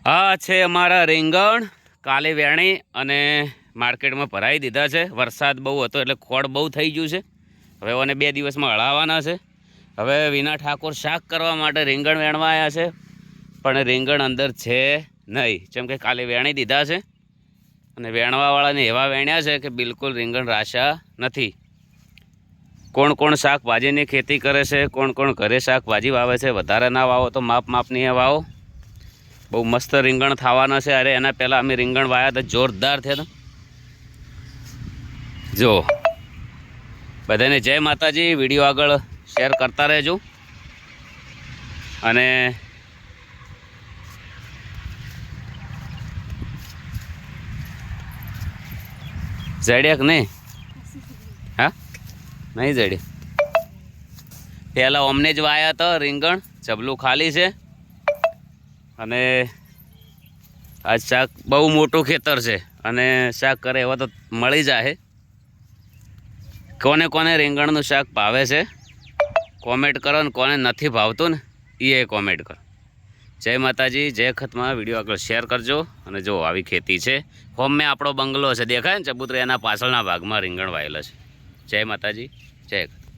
આ છે અમારા રીંગણ કાલે વેણી અને માર્કેટમાં ભરાઈ દીધા છે. વરસાદ બહુ હતો એટલે ખોડ બહુ થઈ ગયું છે. હવે ઓને 2 દિવસમાં હળાવવાના છે. હવે વિના ઠાકોર શાક કરવા માટે રીંગણ વેણવા આવ્યા છે, પણ રીંગણ અંદર છે નહીં, જેમ કે કાલે વેણી દીધા છે અને વેણવાવાળાને એવા વેણ્યા છે કે બિલકુલ રીંગણ રાશા નથી. કોણ કોણ શાકભાજીની ખેતી કરે છે, કોણ કોણ ઘરે શાકભાજી વાવે છે, વધારે ના વાવો તો માપની વાવો. બહુ મસ્ત રીંગણ થવાના છે. અરે એના પહેલાં અમે રીંગણ વાયા હતા, જોરદાર થયા હતા. જો બધાને જય માતાજી. વિડીયો આગળ શેર કરતા રહેજો. અને જડ્યા કે નહીં? હા, નહીં જડ્યા. પહેલાં અમને જ વાયા હતા રીંગણ, જબલું ખાલી છે. અને આ શાક બહુ મોટું ખેતર છે અને શાક કરે એવા તો મળી જાય. કોને કોને રીંગણનું શાક ભાવે છે કોમેન્ટ કરો, ને કોને નથી ભાવતું ને એ કોમેન્ટ કરો. જય માતાજી, જય ખતમાં. વિડીયો આગળ શેર કરજો. અને જો આવી ખેતી છે. હોમે આપણો બંગલો છે, દેખાય ને ચબૂતરા, એના પાછળના ભાગમાં રીંગણ વાયેલા છે. જય માતાજી, જય ખત.